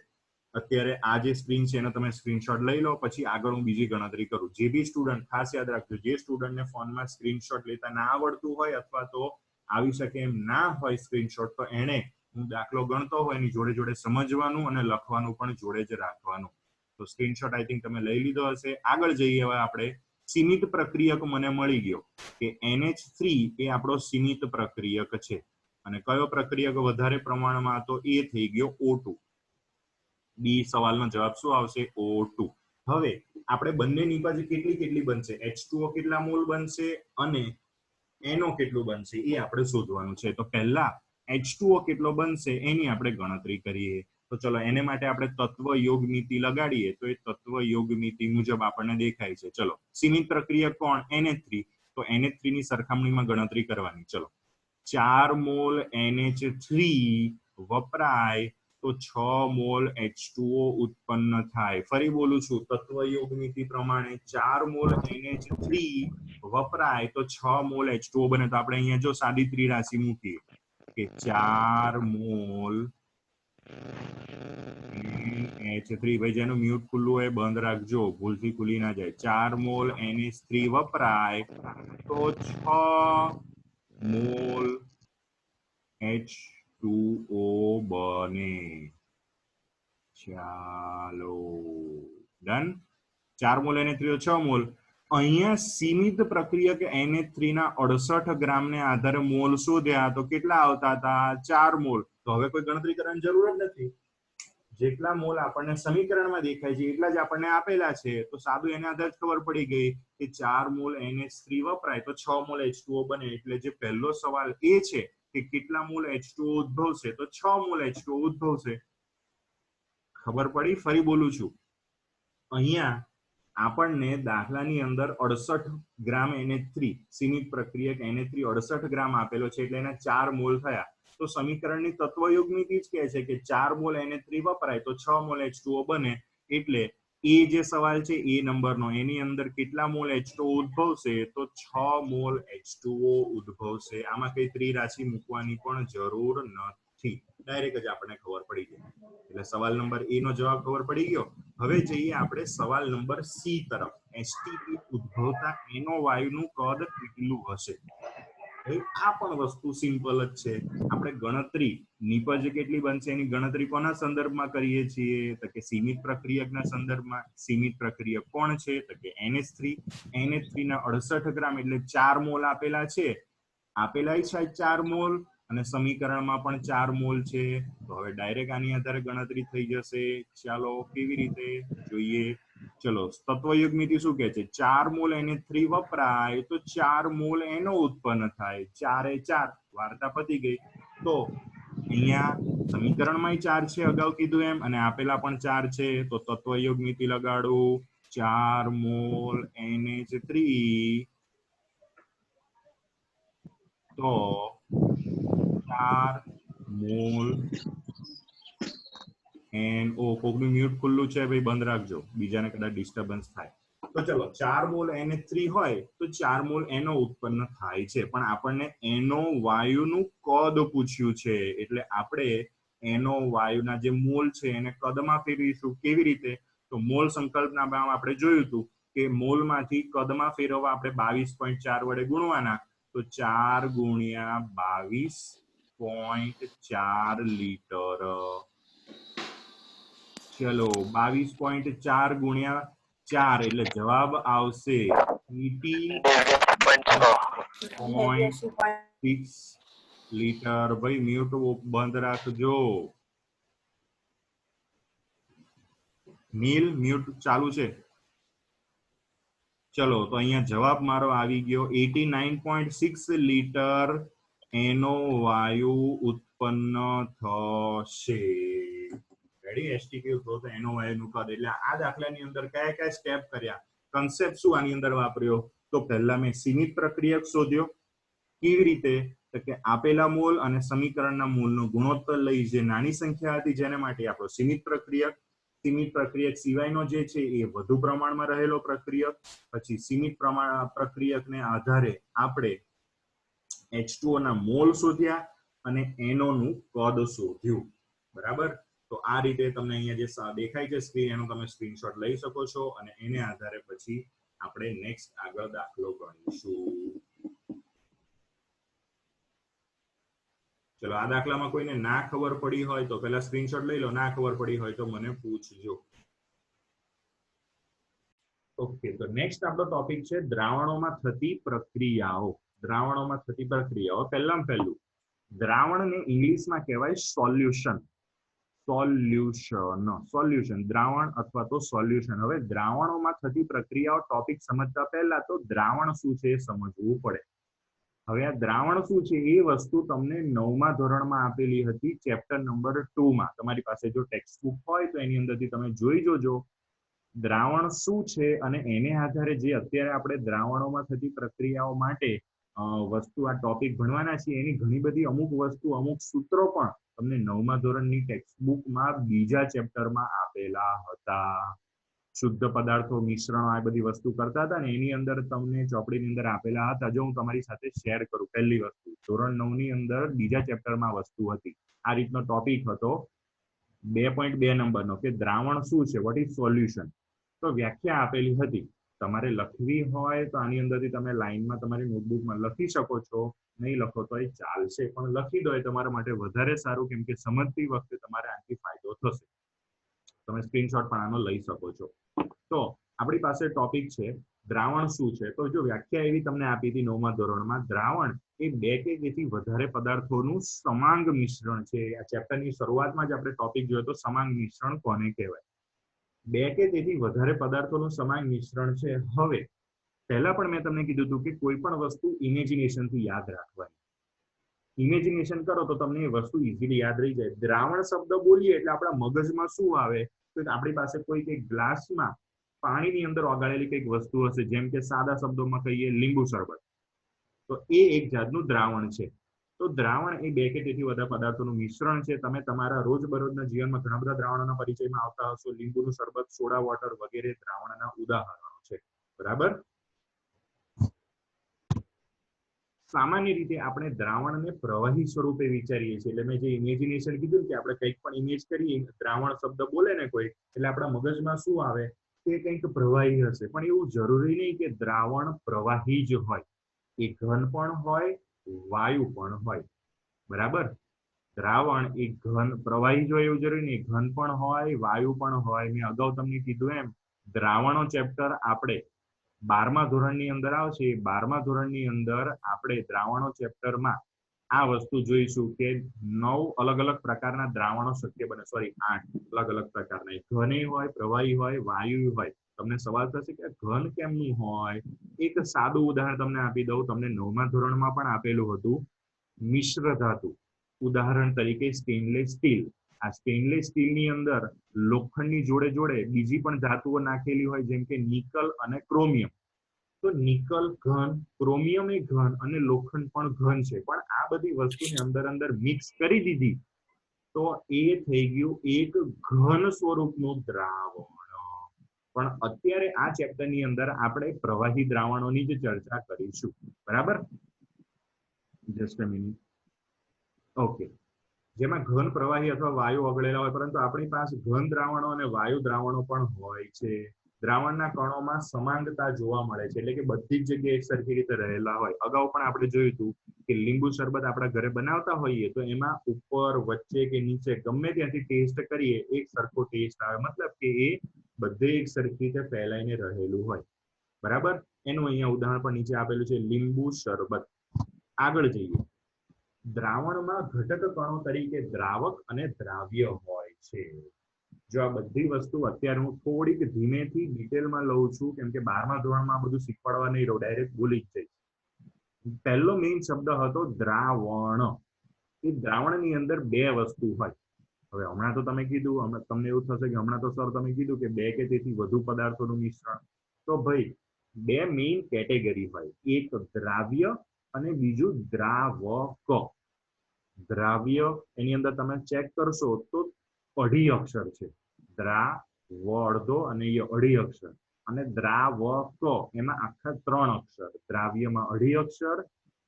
અત્યારે આ જે સ્ક્રીન છે એનો તમે સ્ક્રીનશોટ લઈ લો, પછી આગળ હું બીજી ગણતરી કરું. જે બી સ્ટુડન્ટ, ખાસ યાદ રાખજો, જે સ્ટુડન્ટને ફોનમાં સ્ક્રીનશોટ લેતા ના આવડતું હોય અથવા તો આવી શકે એમ ના હોય સ્ક્રીનશોટ, તો એણે હું દાખલો ગણતો હોય એની જોડે જોડે સમજવાનું અને લખવાનું પણ જોડે જ રાખવાનું. તો સ્ક્રીનશોટ આઈ થિંક તમે લઈ લીધો હશે. આગળ જઈએ હવે આપણે. સીમિત પ્રક્રિયક મને મળી ગયો કે NH3 એ આપણો સીમિત પ્રક્રિયક છે. અને કયો પ્રક્રિયક વધારે પ્રમાણમાં? તો એ થઈ ગયો O2. બી સવાલનો જવાબ શું આવશે? O2. હવે આપણે બંને નિપજ કેટલી કેટલી બનશે, H2O કેટલા મોલ બનશે અને NO કેટલું બનશે એ આપણે શોધવાનું છે. તો પહેલા H2O કેટલો બનશે એની આપણે ગણતરી કરીએ. તો ચલો એને માટે આપણે તત્વ યોગ નીતિ લગાડીએ. તો એ તત્વ યોગ નીતિ મુજબ આપણને દેખાય છે. ચલો, સીમિત પ્રક્રિયક કોણ? NH3. તો NH3 ની સરખામણીમાં ગણતરી કરવાની. ચલો, 4 મોલ NH3 વપરાય તો 6 મોલ H2O ઉત્પન્ન થાય. ફરી બોલું છું, તત્વયોગ નીતિ પ્રમાણે 4 મોલ NH3 વપરાય તો 6 મોલ H2O બને. તો આપણે અહીંયા જો સાદી ત્રિરાશિ મૂકીએ કે 4 મોલ NH3, ભાઈ જેનું મ્યુટ ખુલ્લું હોય બંધ રાખજો, ભૂલથી ખુલી ના જાય. 4 મોલ NH3 વપરાય તો 6 મોલ H2O બને. ચાલો, ડન. 4 mall NH3 6 mall. અહીંયા સીમિત પ્રક્રિયક NH3 ના 68 ગ્રામને આધારે મોલ શોધ્યા તો કેટલા આવતા હતા? 4 મોલ. તો હવે કોઈ ગણતરી કરવાની જરૂર જ નથી. જેટલા મોલ આપણને સમીકરણમાં દેખાય છે એટલા જ આપણને આપેલા છે. તો સાદું એને આધારે ખબર પડી ગઈ કે 4 મોલ NH3 વપરાય તો 6 મોલ H2O બને. એટલે જે પહેલો સવાલ એ છે કે કેટલા મોલ H2O ઉદ્ભવશે, તો 6 મોલ H2O ઉદ્ભવશે. ખબર પડી? ફરી બોલું છું, અહીંયા આપણને દાખલાની અંદર 68 ગ્રામ NH3 સીમિત પ્રક્રિયક NH3 68 ગ્રામ આપેલો છે એટલે એના 4 મોલ થયા. તો સમીકરણની તત્વયોગ નીતિ જ કહે છે કે 4 મોલ NH3 વપરાય તો 6 મોલ H2O બને. એટલે એ જે સવાલ છે એ નંબરનો, એની અંદર કેટલા મોલ H2O ઉદ્ભવશે? તો 6 મોલ H2O ઉદ્ભવશે. આમાં કઈ ત્રિરાશિ મૂકવાની પણ જરૂર નથી, ડાયરેક્ટ જ આપણને ખબર પડી જાય. એટલે સવાલ નંબર એ નો જવાબ ખબર પડી ગયો. હવે જઈએ આપણે સવાલ નંબર સી તરફ. એસટીપી ઉદ્ભવતા NO વાયુનું કદ કેટલું હશે? આ પણ વસ્તુ સિમ્પલ જ છે. આપણે ગણતરી નિપજ કેટલી બનશે એની ગણતરી કોના સંદર્ભમાં કરીએ છીએ? તો કે સીમિત પ્રક્રિયકના સંદર્ભમાં. સીમિત પ્રક્રિયક કોણ છે? તો કે NH3. NH3 ના 68 ગ્રામ એટલે 4 મોલ આપેલા છે. આપેલા છે 4 મોલ અને સમીકરણમાં પણ 4 મોલ છે. તો હવે ડાયરેક્ટ આની આધારે ગણતરી થઈ જશે. ચાલો, કેવી રીતે જોઈએ? ચલો, તત્વયોગ નીતિ શું કહે છે? 4 મોલ NH3 વપરાય તો 4 મોલ NO ઉત્પન્ન થાય. 4 એ 4, વાર્તા પતી ગઈ. તો અહીંયા સમીકરણમાં 4 છે અગાઉ કીધું એમ, અને આપેલા પણ 4 છે. તો તત્વયોગ નીતિ લગાડું. 4 મોલ NH3 તો 4 મોલ NO. કોકનું મ્યુટ ખુલ્લું છે ભાઈ, બંધ રાખજો, બીજાને કદાચ ડિસ્ટર્બન્સ થાય. તો ચલો, 4 મોલ NH3 હોય તો 4 મોલ NO ઉત્પન્ન થાય છે. પણ આપણને NO વાયુનું કદ પૂછ્યું છે એટલે આપણે NO વાયુના જે મોલ છે એને કદમાં ફેરવીશું. કેવી રીતે? તો મોલ સંકલ્પનામાં આપણે જોયું હતું કે મોલમાંથી કદમાં ફેરવવા આપણે 22.4 વડે ગુણવાના. તો 4 ગુણ્યા 22.4 લીટર. ચલો, 22.4 ગુણ્યા 4 એટલે જવાબ આવશે 80.6 લીટર. ભાઈ મ્યુટ બંધ રાખજો. નીલ, મ્યુટ ચાલુ છે? ચલો, તો અહીંયા જવાબ મારો આવી ગયો 89.6 લીટર NO વાયુ ઉત્પન્ન થશે. રેડી? એસટીપી ઉદ્ભવતો NO વાયુનું કદ. એટલે આ દાખલાની અંદર કયા કયા સ્ટેપ કર્યા, કન્સેપ્ટ શું આની અંદર વાપર્યો? તો પહેલા મેં સીમિત પ્રક્રિયક શોધ્યો. કેવી રીતે? તો કે આપેલા મોલ અને સમીકરણના મોલનો ગુણોત્તર લઈ જે નાની સંખ્યા હતી જેને માટે આપણો સીમિત પ્રક્રિયક. સીમિત પ્રક્રિયક સિવાયનો જે છે એ વધુ પ્રમાણમાં રહેલો પ્રક્રિયક. પછી સીમિત પ્રક્રિયકને આધારે આપણે H2O ના મોલ શોધ્યા અને NO નું કદ શોધ્યું. બરાબર? તો આ રીતે તમને અહીંયા જે દેખાય છે સ્ક્રીન, એનો તમે સ્ક્રીનશોટ લઈ શકો છો અને એને આધારે પછી આપણે નેક્સ્ટ આગળ દાખલો ગણીશું. ચલો આ દાખલામાં કોઈને ના ખબર પડી હોય તો પહેલા સ્ક્રીનશોટ લઈ લો, ના ખબર પડી હોય તો મને પૂછજો. ઓકે, તો નેક્સ્ટ આપણો ટોપિક છે દ્રાવણોમાં થતી પ્રક્રિયાઓ. દ્રાવણોમાં થતી પ્રક્રિયાઓ. પહેલામાં પહેલું, દ્રાવણને ઇંગ્લિશમાં કહેવાય સોલ્યુશન. સોલ્યુશન, દ્રાવણ અથવા તો સોલ્યુશન. હવે દ્રાવણોમાં થતી પ્રક્રિયાઓ ટોપિક સમજતા પહેલા તો દ્રાવણ શું છે એ સમજવું પડે. હવે આ દ્રાવણ શું છે એ વસ્તુ તમને 9મા ધોરણમાં આપેલી હતી, ચેપ્ટર નંબર 2 માં. તમારી પાસે જો ટેક્સ્ટ બુક હોય તો એની અંદરથી તમે જોઈ જોજો દ્રાવણ શું છે, અને એને આધારે જે અત્યારે આપણે દ્રાવણોમાં થતી પ્રક્રિયાઓ માટે વસ્તુ આ ટોપિક ભણવાના છીએ એની ઘણી બધી અમુક વસ્તુ, અમુક સૂત્રો પણ તમને 9મા ધોરણની ટેક્સ્ટ બુકમાં બીજા ચેપ્ટરમાં આપેલા હતા. શુદ્ધ પદાર્થો, મિશ્રણો, આ બધી વસ્તુ કરતા હતા ને એની અંદર તમને ચોપડીની અંદર આપેલા હતા. જો હું તમારી સાથે શેર કરું, પહેલી વસ્તુ ધોરણ 9 ની અંદર બીજા ચેપ્ટરમાં વસ્તુ હતી. આ રીતનો ટોપિક હતો 2.2 નંબરનો કે દ્રાવણ શું છે, વોટ ઇઝ સોલ્યુશન. તો વ્યાખ્યા આપેલી હતી. તમારે લખવી હોય તો આની અંદરથી તમે લાઈનમાં તમારી નોટબુકમાં લખી શકો છો, નહીં લખો તો એ ચાલશે, પણ લખી દો એ તમારા માટે વધારે સારું, કેમ કે સમજતી વખતે તમારે આનાથી ફાયદો થશે. તમે સ્ક્રીનશોટ પણ આનો લઈ શકો છો. તો આપણી પાસે ટોપિક છે દ્રાવણ શું છે. તો જો વ્યાખ્યા એવી તમને આપી હતી 9મા ધોરણમાં, દ્રાવણ એ 2 કે તેથી વધારે પદાર્થોનું સમાંગ મિશ્રણ છે. આ ચેપ્ટરની શરૂઆતમાં જ આપણે ટોપિક જોયો તો સમાંગ મિશ્રણ કોને કહેવાય. 2 કે તેથી વધારે પદાર્થોનું સમાંગ મિશ્રણ છે. હવે પહેલા પણ મેં તમને કીધું હતું કે કોઈ પણ વસ્તુ ઇમેજિનેશનથી યાદ રાખવાની. ઇમેજિનેશન કરો તો તમને એ વસ્તુ ઇઝીલી યાદ રહી જાય. દ્રાવણ શબ્દ બોલીએ એટલે આપણા મગજમાં શું આવે, તો આપણી પાસે કોઈ કંઈક ગ્લાસમાં પાણીની અંદર ઓગાળેલી કંઈક વસ્તુ હશે, જેમ કે સાદા શબ્દોમાં કહીએ લીંબુ શરબત, તો એ એક જાતનું દ્રાવણ છે. તો દ્રાવણ એ 2 કે તેથી વધારે પદાર્થોનું મિશ્રણ છે. તમે તમારા રોજબરોજના જીવનમાં ઘણા બધા દ્રાવણોના પરિચયમાં આવતા હશો. લીંબુનું શરબત, સોડા વોટર વગેરે દ્રાવણના ઉદાહરણો છે. બરાબર. સામાન્ય રીતે આપણે દ્રાવણને પ્રવાહી સ્વરૂપે વિચારીએ છીએ. એટલે મેં જે ઇમેજિનેશન કીધું કે આપણે કંઈક પણ ઇમેજ કરીએ, દ્રાવણ શબ્દ બોલે ને કોઈ, એટલે આપણા મગજમાં શું આવે કે કંઈક પ્રવાહી હશે. પણ એવું જરૂરી નહીં કે દ્રાવણ પ્રવાહી જ હોય. એ ઘન પણ હોય, વાયુ પણ હોય. બરાબર. દ્રાવણ એ ઘન પ્રવાહી જ હોય એવું જરૂરી નહીં, ઘન પણ હોય, વાયુ પણ હોય. મેં અગાઉ તમને કીધું એમ દ્રાવણો ચેપ્ટર આપણે 12મા ધોરણની અંદર આવશે. 12મા ધોરણની અંદર આપણે દ્રાવણો ચેપ્ટરમાં આ વસ્તુ જોઈશું કે 9 અલગ અલગ પ્રકારના દ્રાવણો શક્ય બને. 8 અલગ અલગ પ્રકારના, ઘન હોય, પ્રવાહી હોય, વાયુ હોય. તમને સવાલ થશે કે ઘન કેમનું હોય. એક સાદું ઉદાહરણ તમને આપી દઉં. તમને 9મા ધોરણમાં પણ આપેલું હતું મિશ્ર ધાતુ. ઉદાહરણ તરીકે સ્ટેનલેસ સ્ટીલ. આ સ્ટેનલેસ સ્ટીલની અંદર લોખંડની જોડે જોડે બીજી પણ ધાતુઓ નાખેલી હોય, જેમ કે નિકલ અને ક્રોમિયમ. તો નિકલ ઘન, ક્રોમિયમ એ ઘન અને લોખંડ પણ ઘન છે. પણ આ બધી વસ્તુને અંદર અંદર મિક્સ કરી દીધી તો એ થઈ ગયું એક ઘન સ્વરૂપનું દ્રાવણ. પણ અત્યારે આ ચેપ્ટરની અંદર આપણે પ્રવાહી દ્રાવણોની જ ચર્ચા કરીશું. બરાબર. Just a minute. ઓકે. જેમાં ઘન, પ્રવાહી અથવા વાયુ ઓગળેલા હોય, પરંતુ આપણી પાસે ઘન દ્રાવણો અને વાયુ દ્રાવણો પણ હોય છે. દ્રાવણના કણોમાં સમાંગતા જોવા મળે છે, એટલે કે બધી જ જગ્યાએ એક સરખી રીતે રહેલા હોય. અગાઉ પણ આપણે જોયું હતું કે લીંબુ શરબત આપણા ઘરે બનાવતા હોઈએ તો એમાં ઉપર, વચ્ચે કે નીચે ગમે ત્યાંથી ટેસ્ટ કરીએ એક સરખો ટેસ્ટ આવે. મતલબ કે એ બધે એક સરખી રીતે ફેલાઈને રહેલું હોય. બરાબર. એનું અહીંયા ઉદાહરણ પણ નીચે આપેલું છે, લીંબુ શરબત. આગળ જઈએ. દ્રાવણમાં ઘટક કણો તરીકે દ્રાવક અને દ્રાવ્ય હોય છે. જો આ બધી વસ્તુ અત્યારે હું થોડીક ધીમેથી ડિટેલમાં લઉં છું, કેમ કે 12મા ધોરણમાં આ બધું શીખવાડવા નહીં રહું, ડાયરેક્ટ ભૂલી જ જઈશ. પહેલો મેઇન શબ્દ હતો દ્રાવણ. એ દ્રાવણની અંદર 2 વસ્તુ હોય. હવે હમણાં તો તમે કીધું, તમને એવું થશે કે હમણાં તો સર તમે કીધું કે 2 કે તેથી વધુ પદાર્થોનું મિશ્રણ. તો ભાઈ 2 મેઇન કેટેગરી હોય, એક દ્રાવ્ય અને બીજું દ્રાવક. દ્રાવ્ય એની અંદર તમે ચેક કરશો તો અઢી અક્ષર છે. દ્રાવડો અને એ અઢી અક્ષર. અને દ્રાવક એમાં આખા 3 અક્ષર. દ્રાવ્યમાં અઢી અક્ષર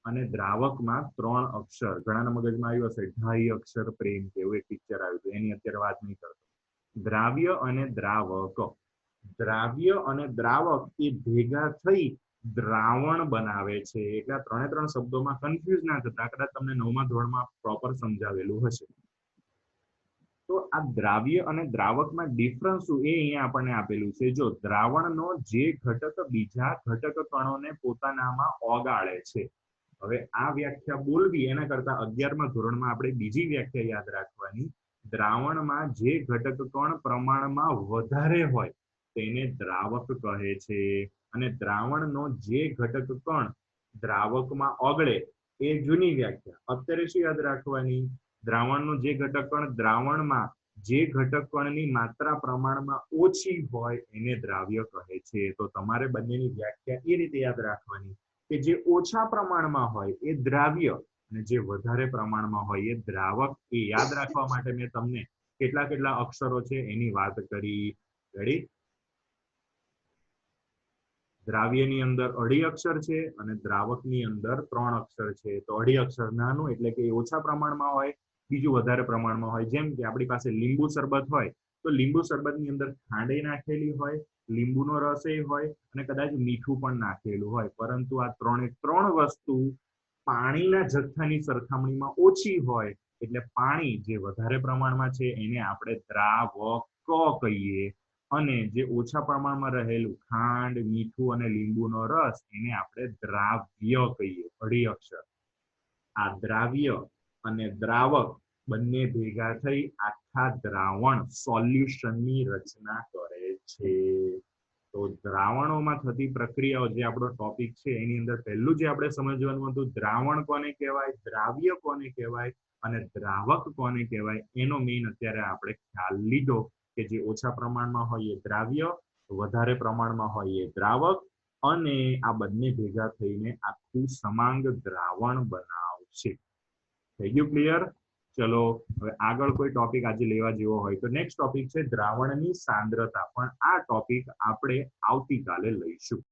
અને દ્રાવકમાં 3 અક્ષર. ઘણાના મગજમાં આવ્યું હશે ઢાઈ અક્ષર પ્રેમ કે એવું એક પિક્ચર આવ્યું હતું, એની અત્યારે વાત નહીં કરતો. દ્રાવ્ય અને દ્રાવક. દ્રાવ્ય અને દ્રાવક એ ભેગા થઈ દ્રાવણ બનાવે છે. એટલે આ ત્રણે ત્રણ શબ્દોમાં કન્ફ્યુઝ ના થતા, કદાચ તમને 9મા ધોરણમાં પ્રોપર સમજાવેલું હશે. તો આ દ્રાવ્ય અને દ્રાવકમાં ડિફરન્સ શું એ અહીંયા આપણને આપેલું છે. જો દ્રાવણનો જે ઘટક બીજા ઘટક કણોને પોતાનામાં ઓગાળે છે. હવે આ વ્યાખ્યા બોલવી એના કરતા 11મા ધોરણમાં આપણે બીજી વ્યાખ્યા યાદ રાખવાની. દ્રાવણમાં જે ઘટક કણ પ્રમાણમાં વધારે હોય તેને દ્રાવક કહે છે, અને દ્રાવણનો જે ઘટક કણ દ્રાવકમાં ઓગળે એ જૂની વ્યાખ્યા. અત્યારે શું યાદ રાખવાની? દ્રાવણનો જે ઘટક કણ દ્રાવણમાં જે ઘટક કણની માત્રા પ્રમાણમાં ઓછી હોય એને દ્રાવ્ય કહે છે. તો તમારે બંનેની વ્યાખ્યા એ રીતે યાદ રાખવાની કે જે ઓછા પ્રમાણમાં હોય એ દ્રાવ્ય અને જે વધારે પ્રમાણમાં હોય એ દ્રાવક. એ યાદ રાખવા માટે મેં તમને કેટલા અક્ષરો છે એની વાત કરી. રેડી? દ્રાવ્યની અંદર 2.5 અક્ષર છે અને દ્રાવકની અંદર 3 અક્ષર છે. તો 2.5 અક્ષર નાનું એટલે કે ઓછા પ્રમાણમાં હોય, બીજું વધારે પ્રમાણમાં હોય. જેમ કે આપણી પાસે લીંબુ શરબત હોય તો લીંબુ શરબતની અંદર ખાંડે નાખેલી હોય, લીંબુનો રસ હોય અને કદાચ મીઠું પણ નાખેલું હોય. પરંતુ આ ત્રણ વસ્તુ પાણીના જથ્થાની સરખામણીમાં ઓછી હોય એટલે પાણી જે વધારે પ્રમાણમાં છે એને આપણે દ્રાવક કહીએ, અને જે ઓછા પ્રમાણમાં રહેલું ખાંડ, મીઠું અને લીંબુનો રસ એને આપણે દ્રાવ્ય કહીએ. 2.5 અક્ષર. આ દ્રાવ્ય અને દ્રાવક બંને ભેગા થઈ આખા દ્રાવણ સોલ્યુશનની રચના કરે છે. તો દ્રાવણોમાં થતી પ્રક્રિયાઓ જે આપણો ટોપિક છે એની અંદર પહેલું જે આપણે સમજવાનું હતું, દ્રાવણ કોને કહેવાય, દ્રાવ્ય કોને કહેવાય અને દ્રાવક કોને કહેવાય, એનો મેઇન અત્યારે આપણે ખ્યાલ લીધો કે જે ઓછા પ્રમાણમાં હોય એ દ્રાવ્ય, વધારે પ્રમાણમાં હોય એ દ્રાવક, અને આ બંને ભેગા થઈને આખું સમાંગ દ્રાવણ બનાવશે. થઈ ગયું ક્લિયર? ચલો હવે આગળ કોઈ ટોપિક આજે લેવા જેવો હોય તો નેક્સ્ટ ટોપિક છે દ્રાવણની સાંદ્રતા. પણ આ ટોપિક આપણે આવતીકાલે લઈશું.